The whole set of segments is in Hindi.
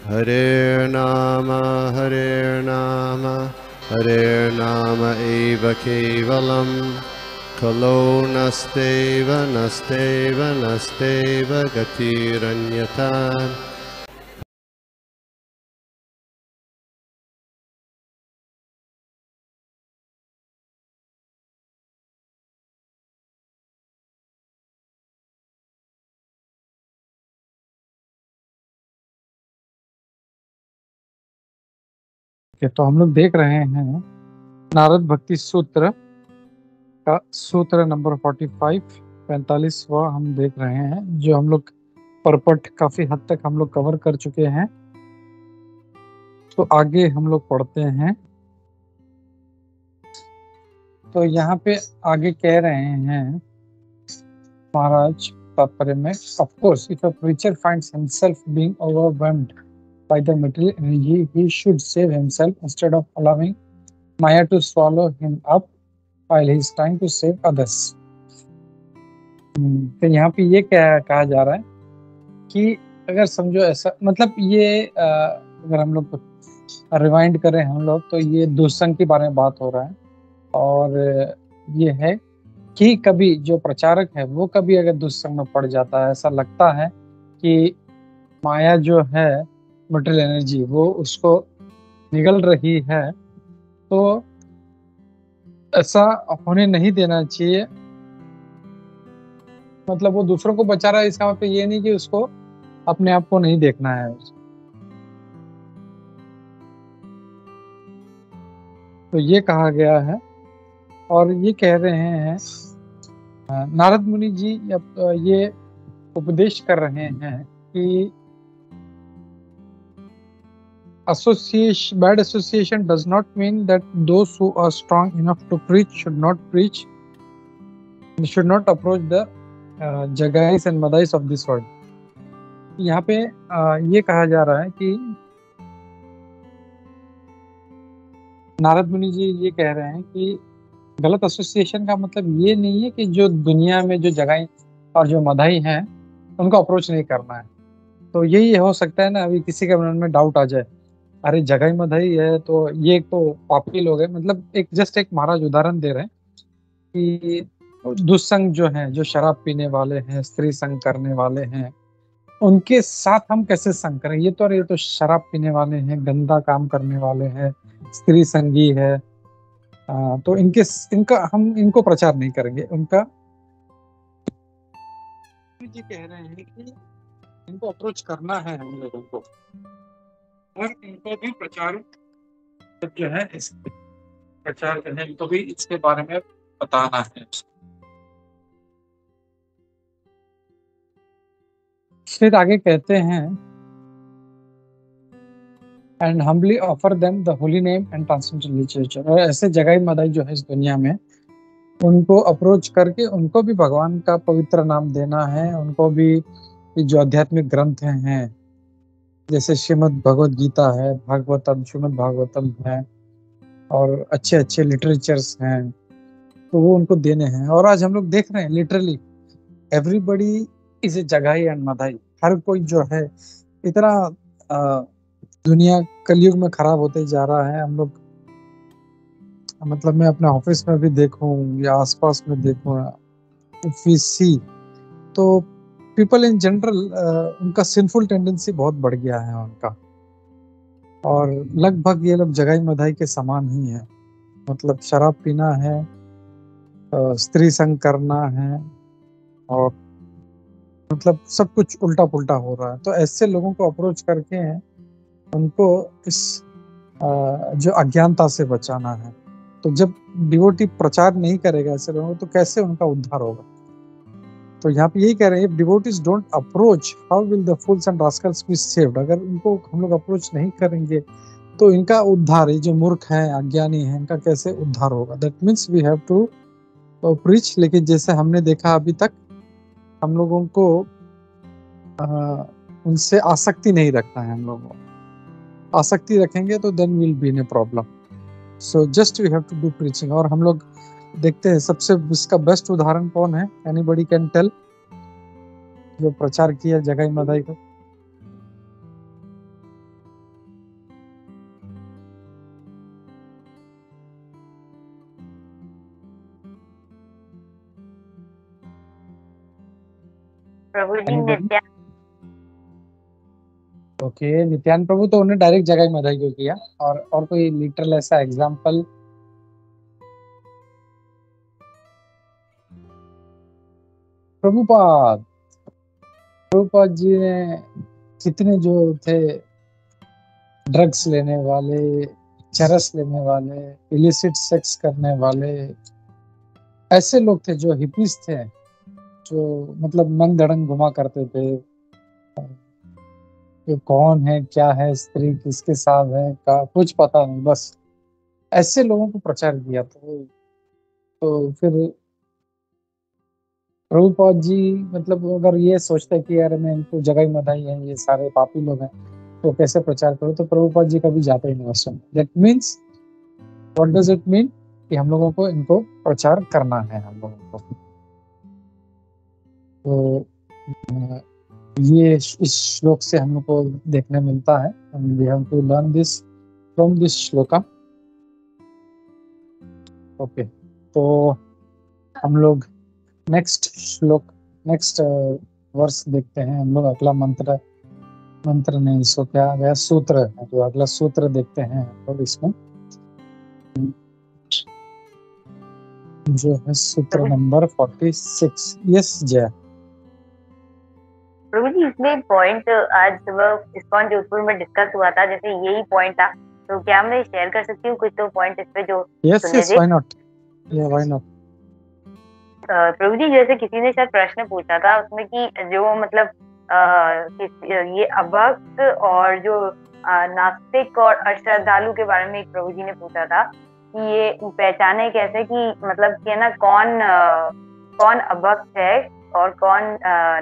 Hare Nama, Hare Nama eva kevalam, Kalo nasteva, nasteva, nasteva gatiranyata. तो हम लोग देख रहे हैं नारद भक्ति सूत्र का सूत्र नंबर 45 हम देख रहे हैं, जो हम लोग परपट काफी हद तक हम लोग कवर कर चुके हैं। तो आगे हम लोग पढ़ते हैं। तो यहाँ पे आगे कह रहे हैं महाराज तात्पर्य में, of course if a preacher finds himself being overwhelmed by the material energy, he should save himself instead of allowing Maya to swallow him up while he is trying to save others. तो यहाँ पे ये क्या कहा जा रहा है कि अगर समझो ऐसा, मतलब ये अगर हम लोग रिवाइंड करें हम लोग, तो ये दुष्संग के बारे में बात हो रहा है। और ये है कि कभी जो प्रचारक है वो कभी अगर दुष्संग में पड़ जाता है, ऐसा लगता है कि माया जो है मटेरियल एनर्जी वो उसको निगल रही है, तो ऐसा होने नहीं देना चाहिए। मतलब वो दूसरों को बचा रहा है, इसका मतलब ये नहीं कि उसको अपने आप को नहीं देखना है। तो ये कहा गया है। और ये कह रहे हैं नारद मुनि जी ये उपदेश कर रहे हैं कि bad association does not mean that those who are strong enough to preach should not preach, should not approach the jagais and madais of this world. यहाँ पे ये कहा जा रहा है कि नारद मुनि जी ये कह रहे हैं कि गलत एसोसिएशन का मतलब ये नहीं है कि जो दुनिया में जो जगाई और जो मधाई हैं उनको अप्रोच नहीं करना है। तो यही हो सकता है ना, अभी किसी के मन में डाउट आ जाए, अरे जगाई मधाई है तो ये तो पापी लोग है। मतलब एक महाराज उदाहरण दे रहे हैं कि दुष्संग जो है, जो शराब पीने वाले हैं, स्त्री संग करने वाले हैं, उनके साथ हम कैसे संग करें। ये तो शराब पीने वाले हैं, गंदा काम करने वाले हैं, स्त्री संगी है, तो इनको प्रचार नहीं करेंगे। उनका जी कह रहे हैं कि इनको अप्रोच करना है हम लोगों को, और इनको भी प्रचार जो है प्रचार करने, इनको भी इसके बारे में बताना है। फिर आगे कहते हैं and humbly offer them the holy name and transcendental literature. और ऐसे जगाई मदाई जो है इस दुनिया में, उनको अप्रोच करके उनको भी भगवान का पवित्र नाम देना है। उनको भी जो आध्यात्मिक ग्रंथ हैं, जैसे श्रीमद् भगवद गीता है, भागवतम, श्रीमद् भागवतम है, और अच्छे अच्छे लिटरेचर्स हैं, तो वो उनको देने हैं। और आज हम लोग देख रहे हैं लिटरली एवरीबडी इज ए जगाई एंड मदाई। हर कोई जो है इतना दुनिया कलयुग में खराब होते जा रहा है। हम लोग, मतलब मैं अपने ऑफिस में भी देखूं या आसपास में देखूं, इफ वी सी, तो पीपल इन जनरल उनका सिंफुल टेंडेंसी बहुत बढ़ गया है उनका। और लगभग ये लोग जगाई मधाई के समान ही है। मतलब शराब पीना है, स्त्री संग करना है, और मतलब सब कुछ उल्टा पुल्टा हो रहा है। तो ऐसे लोगों को अप्रोच करके उनको इस जो अज्ञानता से बचाना है। तो जब डिवोटी प्रचार नहीं करेगा ऐसे लोगों, तो कैसे उनका उद्धार होगा। तो यहाँ पे यही कह रहे हैं, devotees don't approach, how will the fools and Rascals be saved. अगर उनको हम लोग अप्रोच नहीं करेंगे तो इनका उद्धार, ये जो मूर्ख है, अज्ञानी है, इनका कैसे उद्धार होगा। That means we have to preach. लेकिन जैसे हमने देखा अभी तक, हम लोगों को उनसे आसक्ति नहीं रखना है। हम लोगों को आसक्ति रखेंगे तो then will be in a problem. So just we have to do preaching. और हम लोग देखते हैं सबसे इसका बेस्ट उदाहरण कौन है, एनीबॉडी कैन टेल, जो प्रचार किया जगाई मदाई का। प्रभु जी Anybody? नित्या ओके, नित्यानंद प्रभु तो उन्हें डायरेक्ट जगह मदाई को किया, और कोई लिटरल ऐसा एग्जांपल? प्रभुपाद प्रभुपाद जी ने कितने जो थे ड्रग्स लेने वाले, चरस लेने वाले, इलिसिट सेक्स करने वाले, ऐसे लोग थे जो हिपीज थे, जो मतलब मन धड़ंग घुमा करते थे, कि कौन है, क्या है, स्त्री किसके साथ है का कुछ पता नहीं, बस ऐसे लोगों को प्रचार किया। तो फिर प्रभुपाद जी मतलब अगर ये सोचते कि यार मैं इनको जगह ही मधाई है, ये सारे पापी लोग हैं, तो कैसे प्रचार करो, तो प्रभुपाद जी कभी जाते ही नहीं आश्रम। That means what does it mean कि हम लोगों को इनको प्रचार करना है हम लोगों को। तो ये इस श्लोक से हम लोग को देखने मिलता है, we have to learn this from this shloka. Okay, तो हम लोग नेक्स्ट श्लोक, नेक्स्ट वर्स देखते हैं। हम लोग अगला मंत्र नहीं, इसको क्या गया, सूत्र है, तो अगला सूत्र देखते हैं हम लोग इसमें, जो है सूत्र नंबर 46। यस जय। प्रभु जी इसमें पॉइंट आज सुबह इस्कॉन जोधपुर में डिस्कस हुआ था, जैसे यही पॉइंट था, तो क्या मैं शेयर कर सकती हूँ कुछ तो पॉइंट इस पे जो यस यस, व्हाई नॉट, या व्हाई नॉट। प्रभु जी जैसे किसी ने शायद प्रश्न पूछा था उसमें कि जो मतलब ये अभक्त और जो नास्तिक और अश्रद्धालु के बारे में एक प्रभु जी ने पूछा था कि ये पहचाने कैसे कि मतलब कि ना कौन अभक्त है और कौन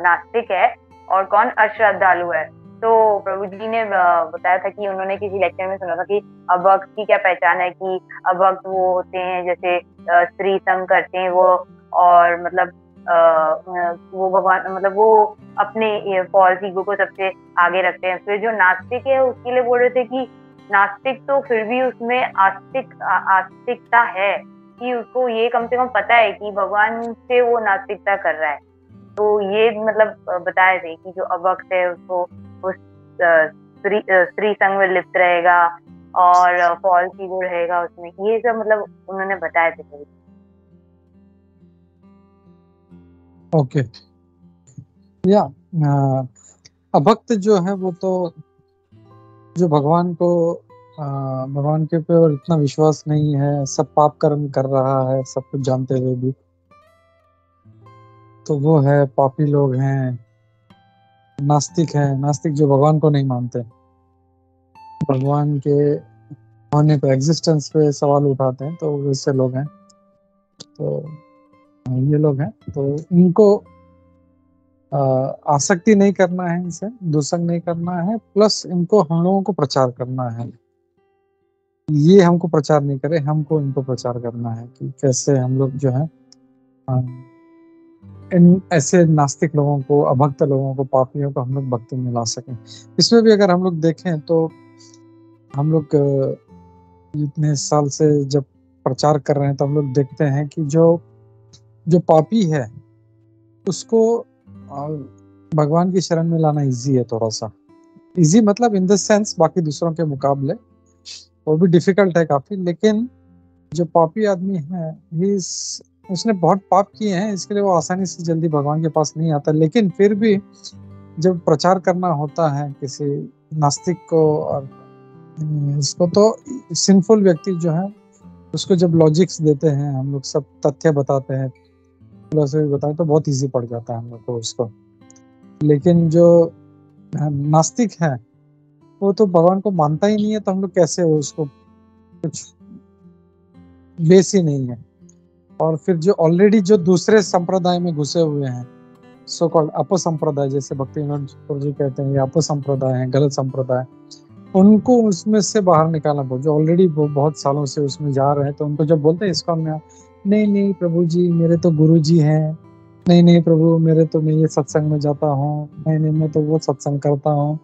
नास्तिक है और कौन अश्रद्धालु है। तो प्रभु जी ने बताया था कि उन्होंने किसी लेक्चर में सुना था कि अभक्त की क्या पहचान है, कि अभक्त वो होते हैं जैसे स्त्री संग करते हैं वो, और मतलब वो भगवान मतलब वो अपने फॉल्स ईगो को सबसे आगे रखते हैं। फिर जो नास्तिक है उसके लिए बोल रहे थे कि नास्तिक तो फिर भी उसमें आस्तिकता है, कि उसको ये कम से कम पता है कि भगवान से वो नास्तिकता कर रहा है। तो ये मतलब बताए थे कि जो अभक्त है उसको उस स्त्री संग में लिप्त रहेगा और फॉल्स ईगो रहेगा उसमें, ये सब मतलब उन्होंने बताए थे। ओके, या अभक्त जो है वो तो जो भगवान के ऊपर इतना विश्वास नहीं है, सब पाप कर्म कर रहा है सब कुछ जानते हुए भी, तो वो है पापी लोग हैं, नास्तिक है। नास्तिक जो भगवान को नहीं मानते, भगवान के होने पे, एग्जिस्टेंस पे सवाल उठाते हैं, तो वैसे लोग हैं। तो ये लोग हैं, तो इनको आसक्ति नहीं करना है, इनसे दुसंग नहीं करना है, प्लस इनको हम लोगों को प्रचार करना है। ये हमको प्रचार नहीं करे, हमको इनको प्रचार करना है कि कैसे हम लोग जो है इन ऐसे नास्तिक लोगों को, अभक्त लोगों को, पापियों को हम लोग भक्ति में ला सकें। इसमें भी अगर हम लोग देखें तो हम लोग इतने साल से जब प्रचार कर रहे हैं, तो हम लोग देखते हैं कि जो पापी है उसको भगवान की शरण में लाना इजी है, थोड़ा सा इजी मतलब इन द सेंस बाकी दूसरों के मुकाबले वो भी डिफिकल्ट है काफी, लेकिन जो पापी आदमी है उसने बहुत पाप किए हैं, इसके लिए वो आसानी से जल्दी भगवान के पास नहीं आता। लेकिन फिर भी जब प्रचार करना होता है किसी नास्तिक को और इसको, तो सिंफुल व्यक्ति जो है उसको जब लॉजिक्स देते हैं, हम लोग सब तथ्य बताते हैं, फिलोसफी बताते हैं, तो बहुत इजी पड़ जाता है हम लोग को उसको। लेकिन जो नास्तिक है वो तो भगवान को मानता ही नहीं है, तो हम लोग कैसे उसको, कुछ बेस ही नहीं है। और फिर जो ऑलरेडी जो दूसरे संप्रदाय में घुसे हुए हैं, सो कॉल्ड अपसंप्रदाय, जैसे भक्तिविनोद ठाकुर जी कहते हैं ये अपसंप्रदाय है, गलत संप्रदाय, उनको उसमें से बाहर निकालना पड़े। जो ऑलरेडी बहुत सालों से उसमें जा रहे हैं, तो उनको जब बोलते हैं इस्कॉन में, नहीं प्रभु जी मेरे तो गुरु जी हैं, नहीं प्रभु मेरे तो, मैं ये सत्संग में जाता हूँ, नहीं मैं तो वो सत्संग करता हूँ,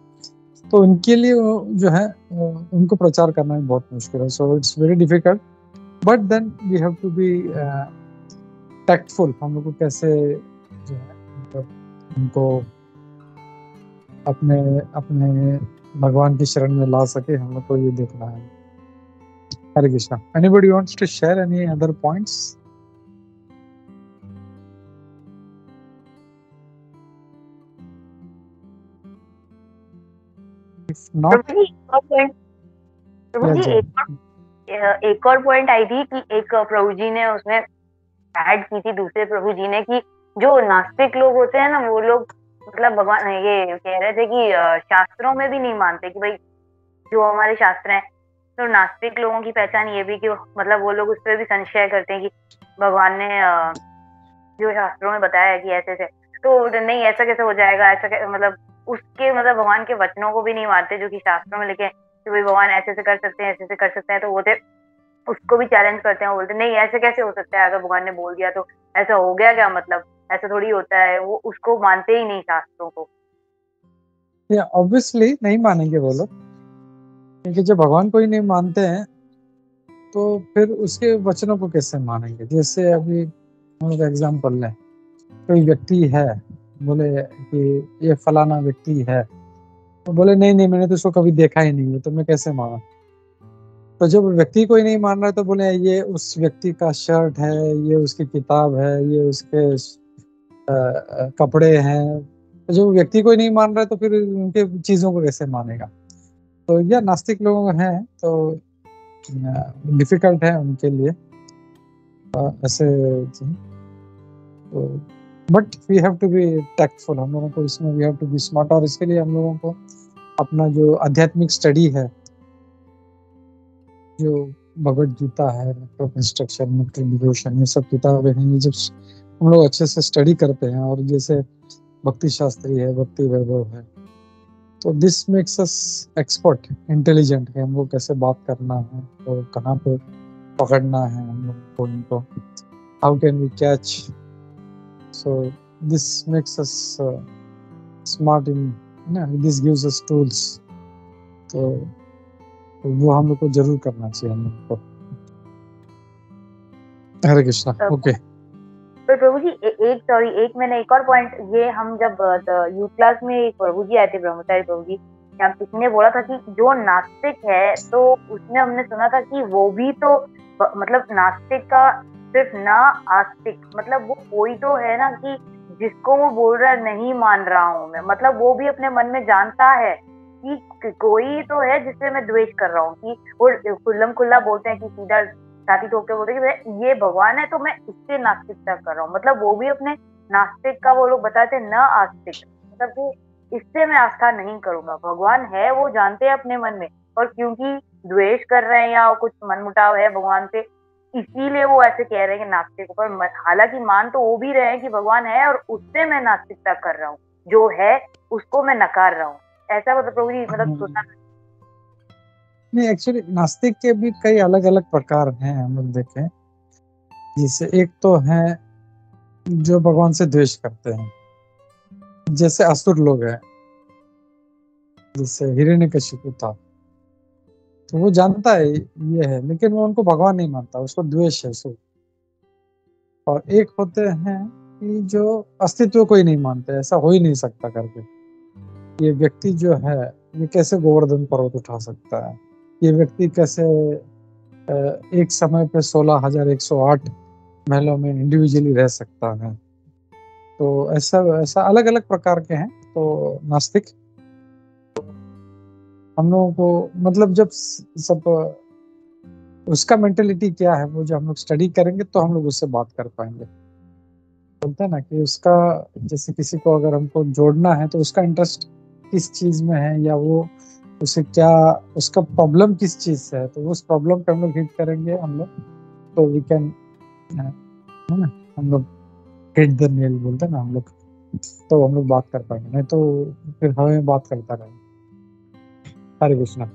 तो उनके लिए जो है उनको प्रचार करना भी बहुत मुश्किल है। So it's very difficult, but then we have to be tactful. हम लोग को कैसे जो है उनको अपने अपने भगवान की शरण में ला सके, हम लोग को ये देखना है। Hare Krishna. Anybody wants to share any other points? If not, Prabhu ji एक और पॉइंट, प्रभु या जी जय। एक और पॉइंट आई थी कि एक प्रभु जी ने उसमें ऐड की थी, दूसरे प्रभु जी ने, कि जो नास्तिक लोग होते हैं ना, वो लोग मतलब भगवान ये कह रहे थे कि शास्त्रों में भी नहीं मानते कि भाई जो हमारे शास्त्र हैं। तो नास्तिक लोगों की पहचान ये भी कि मतलब वो लोग उस पर भी संशय करते हैं कि भगवान ने जो शास्त्रों में बताया है कि ऐसे ऐसे, तो नहीं ऐसा कैसे हो जाएगा, मतलब उसके मतलब भगवान के वचनों को भी नहीं मानते जो कि शास्त्रों में लिखे हैं कि भाई भगवान ऐसे ऐसे कर सकते हैं, ऐसे ऐसे कर सकते हैं। तो वो उसको भी चैलेंज करते हैं, वो बोलते नहीं ऐसे कैसे हो सकता है, अगर भगवान ने बोल दिया तो ऐसा हो गया क्या, मतलब ऐसा थोड़ी होता है। वो उसको मानते ही नहीं शास्त्रों को। या ऑब्वियसली नहीं मानेंगे वो लोग, क्योंकि जब भगवान को ही नहीं मानते हैं तो फिर उसके वचनों को कैसे मानेंगे। जैसे अभी हम लोग एग्जाम्पल लें, कोई व्यक्ति है, बोले कि ये फलाना व्यक्ति है, तो बोले नहीं नहीं मैंने तो उसको कभी देखा ही नहीं है, तो मैं कैसे माना। तो जब व्यक्ति को ही नहीं मान रहा है तो बोले ये उस व्यक्ति का शर्ट है, ये उसकी किताब है, ये उसके कपड़े हैं। तो जब व्यक्ति को ही नहीं मान रहा है तो फिर उनके चीजों को कैसे मानेगा। तो यह नास्तिक लोग हैं, तो डिफिकल्ट है उनके लिए ऐसे। तो but we have to be tactful, हम लोगों को इसमें we have to be smart. और इसके लिए हम लोगों को अपना जो आध्यात्मिक स्टडी है, जो भगवत गीता है, इंस्ट्रक्शन, डिवोशन, ये सब किताबें हैं, ये जब हम लोग अच्छे से स्टडी करते हैं, और जैसे भक्ति शास्त्री है, भक्ति वैभव है, तो this makes us expert, intelligent है हमको कैसे बात करना है, तो कहाँ पे पकड़ना है हम लोग को उनको, how can we catch. So this makes us smart in, this gives us tools. तो वो हम लोग को जरूर करना चाहिए हम लोग को। हरे कृष्णा। ओके। तो प्रभु जी एक मैंने एक और पॉइंट, ये हम जब यूथ क्लास में एक प्रभु जी आए थे, ब्रह्मचारी प्रभु जी, किसी ने बोला था कि जो नास्तिक है, तो उसमें हमने सुना था कि वो भी तो मतलब नास्तिक का सिर्फ ना आस्तिक, मतलब वो कोई तो है ना कि जिसको वो बोल रहा है नहीं मान रहा हूँ मैं, मतलब वो भी अपने मन में जानता है कि कोई तो है जिससे मैं द्वेष कर रहा हूँ, कि वो खुल्लम खुल्ला बोलते हैं कि सीधा छाती ठोक के बोलते हैं कि ये भगवान है तो मैं इससे नास्तिकता कर रहा हूँ। मतलब वो भी अपने नास्तिक का वो लोग बताते हैं न आस्तिक, मतलब वो इससे मैं आस्था नहीं करूंगा। भगवान है वो जानते हैं अपने मन में, और क्योंकि द्वेष कर रहे हैं या कुछ मनमुटाव है भगवान से, इसीलिए वो ऐसे कह रहे हैं कि नास्तिक पर, हालांकि मान तो वो भी रहे हैं कि भगवान है और उससे मैं नास्तिकता कर रहा हूँ, जो है उसको मैं नकार रहा हूँ। ऐसा मतलब प्रभु जी मतलब सुना नहीं, एक्चुअली नास्तिक के भी कई अलग अलग प्रकार हैं, हम लोग देखें। जैसे एक तो है जो भगवान से द्वेष करते हैं, जैसे असुर लोग हैं, जैसे हिरण्यकशिपु था, तो वो जानता है ये है, लेकिन वो उनको भगवान नहीं मानता, उसको द्वेष है उसको। और एक होते हैं कि जो अस्तित्व को ही नहीं मानते, ऐसा हो ही नहीं सकता करके, ये व्यक्ति जो है ये कैसे गोवर्धन पर्वत उठा सकता है, ये व्यक्ति कैसे एक समय पे 16,108 महलों में इंडिविजुअली रह सकता है। तो ऐसा ऐसा अलग अलग प्रकार के हैं। तो नास्तिक हम लोगों को मतलब जब सब उसका मेंटेलिटी क्या है, वो जो हम लोग स्टडी करेंगे तो हम लोग उससे बात कर पाएंगे। बोलते हैं ना कि उसका, जैसे किसी को अगर हमको जोड़ना है तो उसका इंटरेस्ट किस चीज में है, या वो उसे क्या, उसका प्रॉब्लम किस चीज से है, तो उस प्रॉब्लम पे हम लोग हिट करेंगे हम लोग, तो वी कैन, है ना, हम लोग हिट द नेल बोलते हैं ना हम लोग, तो हम लोग बात कर पाएंगे, नहीं तो फिर हमें बात करता रहेंगे। हरे कृष्णा।